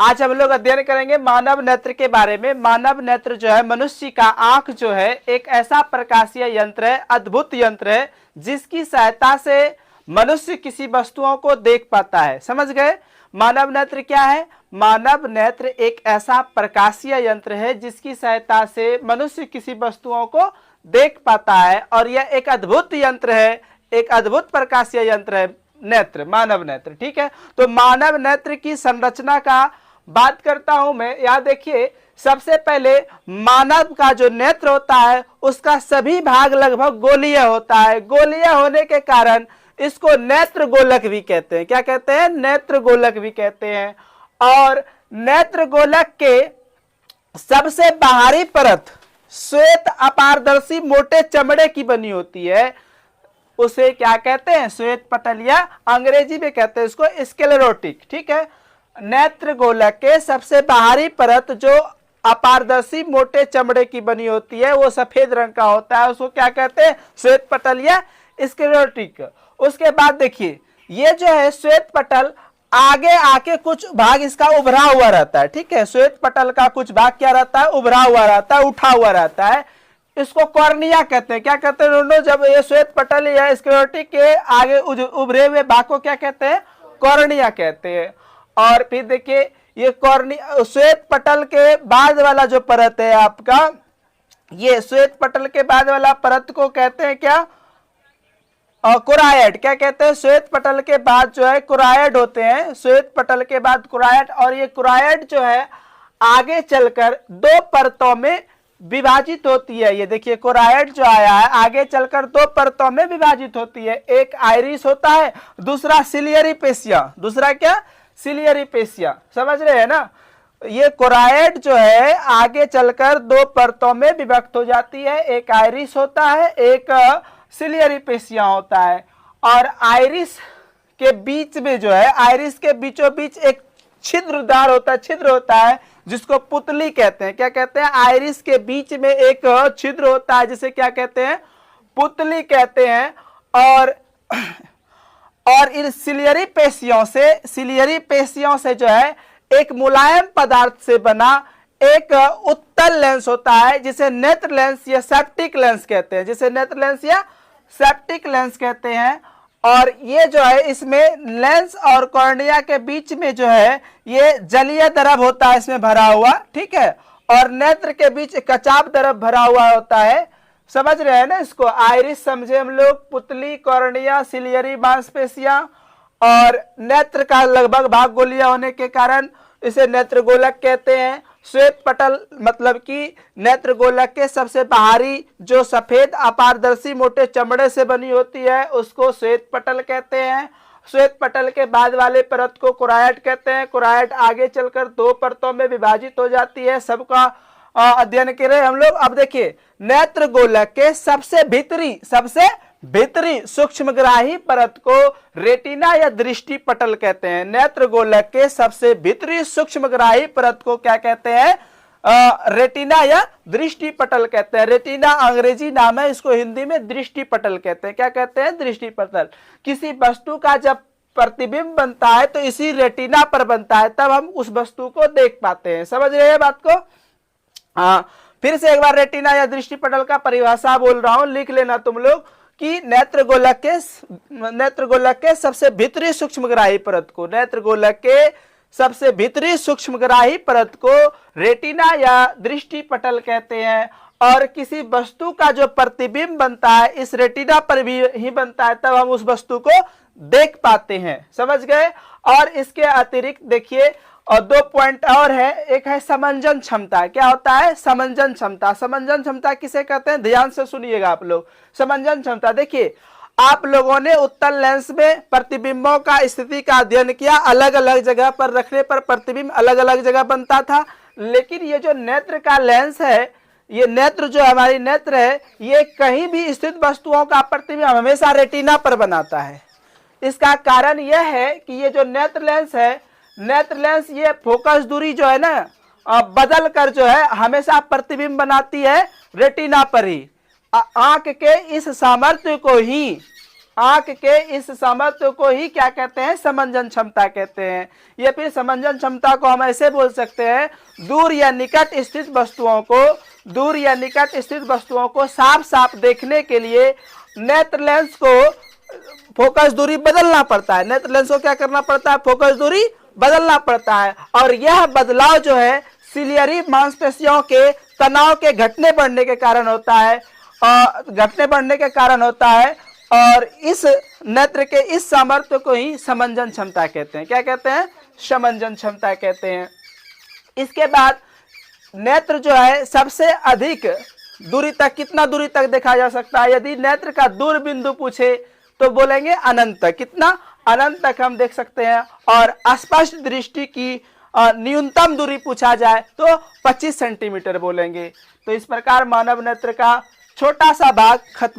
आज हम लोग अध्ययन करेंगे मानव नेत्र के बारे में। मानव नेत्र जो है, मनुष्य का आंख जो है, एक ऐसा प्रकाशीय यंत्र है, अद्भुत यंत्र है, जिसकी सहायता से मनुष्य किसी वस्तुओं को देख पाता है। समझ गए? मानव नेत्र क्या है? मानव नेत्र एक ऐसा प्रकाशीय यंत्र है जिसकी सहायता से मनुष्य किसी वस्तुओं को देख पाता है, और यह एक अद्भुत यंत्र है, एक अद्भुत प्रकाशीय यंत्र है नेत्र, मानव नेत्र। ठीक है, तो मानव नेत्र की संरचना का बात करता हूं मैं। यहां देखिए, सबसे पहले मानव का जो नेत्र होता है उसका सभी भाग लगभग गोलीय होता है। गोलीय होने के कारण इसको नेत्र गोलक भी कहते हैं। क्या कहते हैं? नेत्र गोलक भी कहते हैं। और नेत्र गोलक के सबसे बाहरी परत श्वेत अपारदर्शी मोटे चमड़े की बनी होती है। उसे क्या कहते हैं? श्वेत पटल, या अंग्रेजी में कहते हैं इसको स्क्लेरोटिक। ठीक है, नेत्र गोलक के सबसे बाहरी परत जो अपारदर्शी मोटे चमड़े की बनी होती है, वो सफेद रंग का होता है, उसको क्या कहते हैं? श्वेत पटल या स्क्लेरोटिक। उसके बाद देखिए, ये जो है श्वेत पटल, आगे आके कुछ भाग इसका उभरा हुआ रहता है। ठीक है, श्वेत पटल का कुछ भाग क्या रहता है? उभरा हुआ रहता है, उठा हुआ रहता है। इसको कॉर्निया कहते हैं। क्या कहते हैं दोनों? जब ये श्वेत पटल या स्क्लेरोटिक के आगे उभरे हुए भाग को क्या कहते हैं? कॉर्निया कहते हैं। और फिर देखिए, ये कॉर्निया, श्वेत पटल के बाद वाला जो परत है आपका, ये श्वेत पटल के बाद वाला परत को कहते हैं क्या? कुरायड। क्या कहते हैं? श्वेत पटल के बाद जो है कुरायड होते हैं, श्वेत पटल के बाद कुरायड। और ये कुरायड जो है आगे चलकर दो परतों में विभाजित होती है। ये देखिए, कुरायड जो आया है आगे चलकर दो परतों में विभाजित होती है। एक आइरिस होता है, दूसरा सिलियरी पेशिया। दूसरा क्या? Ciliary facie. समझ रहे हैं ना? ये कुरायड जो है आगे चलकर दो परतों में विभक्त हो जाती है। एक आइरिस होता है, एक सिलियरी पेशिया होता है। और आइरिस के बीच में जो है, आइरिस के बीचों बीच एक छिद्रदार होता है, छिद्र होता है, जिसको पुतली कहते हैं। क्या कहते हैं? आइरिस के बीच में एक छिद्र होता है, जिसे क्या कहते हैं? पुतली कहते हैं। और इन सिलियरी पेशियों से जो है एक मुलायम पदार्थ से बना एक उत्तल लेंस होता है, जिसे नेत्र लेंस या सेप्टिक लेंस कहते हैं, जिसे नेत्र लेंस या सेप्टिक लेंस कहते हैं। और ये जो है, इसमें लेंस और कॉर्निया के बीच में जो है ये जलीय द्रव होता है, इसमें भरा हुआ। ठीक है, और नेत्र के बीच कचाप द्रव भरा हुआ होता है। समझ रहे हैं ना इसको? आइरिस समझे हम लोग, पुतली, कॉर्निया, सिलियरी मांसपेशियां, और नेत्र का लगभग भाग गोलीय होने के कारण इसे नेत्र गोलक कहते हैं। श्वेत पटल मतलब कि नेत्र गोलक के सबसे बाहरी जो सफेद अपारदर्शी मोटे चमड़े से बनी होती है, उसको श्वेत पटल कहते हैं। श्वेत पटल के बाद वाले परत को कुरायड कहते हैं। कुरायड आगे चलकर दो परतों में विभाजित हो जाती है। सबका अध्ययन करें हम लोग। अब देखिए, नेत्र गोलक के सबसे भीतरी सूक्ष्मग्राही परत को रेटिना या दृष्टि पटल कहते हैं। नेत्र गोलक के सबसे भीतरी सूक्ष्मग्राही परत को क्या कहते हैं? रेटिना या दृष्टि पटल कहते हैं। रेटिना अंग्रेजी नाम है, इसको हिंदी में दृष्टि पटल कहते हैं। क्या कहते हैं? दृष्टि पटल। किसी वस्तु का जब प्रतिबिंब बनता है तो इसी रेटिना पर बनता है, तब हम उस वस्तु को देख पाते हैं। समझ रहे हैं बात को? हाँ, फिर से एक बार रेटिना या दृष्टि पटल का परिभाषा बोल रहा हूं, लिख लेना तुम लोग कि नेत्र गोलक के सबसे भीतरी सूक्ष्मग्राही परत को, नेत्र गोलक के सबसे भीतरी सूक्ष्मग्राही परत को रेटिना या दृष्टि पटल कहते हैं। और किसी वस्तु का जो प्रतिबिंब बनता है इस रेटिना पर भी ही बनता है, तब हम उस वस्तु को देख पाते हैं। समझ गए? और इसके अतिरिक्त देखिए, और दो पॉइंट और है। एक है समंजन क्षमता। क्या होता है? समंजन क्षमता। समंजन क्षमता किसे कहते हैं? ध्यान से सुनिएगा आप लोग। समंजन क्षमता, देखिए, आप लोगों ने उत्तल लेंस में प्रतिबिंबों का स्थिति का अध्ययन किया। अलग अलग जगह पर रखने पर प्रतिबिंब अलग अलग जगह बनता था। लेकिन ये जो नेत्र का लेंस है, ये नेत्र जो हमारी नेत्र है, ये कहीं भी स्थित वस्तुओं का प्रतिबिंब हमेशा रेटिना पर बनाता है। इसका कारण यह है कि ये जो नेत्र लेंस है, नेत्र लेंस ये फोकस दूरी जो है ना बदल कर जो है हमेशा प्रतिबिंब बनाती है रेटिना पर ही। आंख के इस सामर्थ्य को ही आंख के इस सामर्थ्य को ही क्या कहते हैं, समंजन क्षमता कहते हैं। या फिर समंजन क्षमता को हम ऐसे बोल सकते हैं, दूर या निकट स्थित वस्तुओं को साफ साफ देखने के लिए नेत्र लेंस को फोकस दूरी बदलना पड़ता है। नेत्र लेंस को क्या करना पड़ता है, फोकस दूरी बदलना पड़ता है। और यह बदलाव जो है सिलियरी मांसपेशियों के तनाव के घटने बढ़ने के कारण होता है और इस नेत्र के इस सामर्थ्य को ही समंजन क्षमता कहते हैं। क्या कहते हैं, समंजन क्षमता कहते हैं। इसके बाद नेत्र जो है सबसे अधिक दूरी तक, कितना दूरी तक देखा जा सकता है। यदि नेत्र का दूर बिंदु पूछे तो बोलेंगे अनंत तक। कितना, अनंत तक हम देख सकते हैं। और स्पष्ट दृष्टि की न्यूनतम दूरी पूछा जाए तो 25 सेंटीमीटर बोलेंगे। तो इस प्रकार मानव नेत्र का छोटा सा भाग खत्म।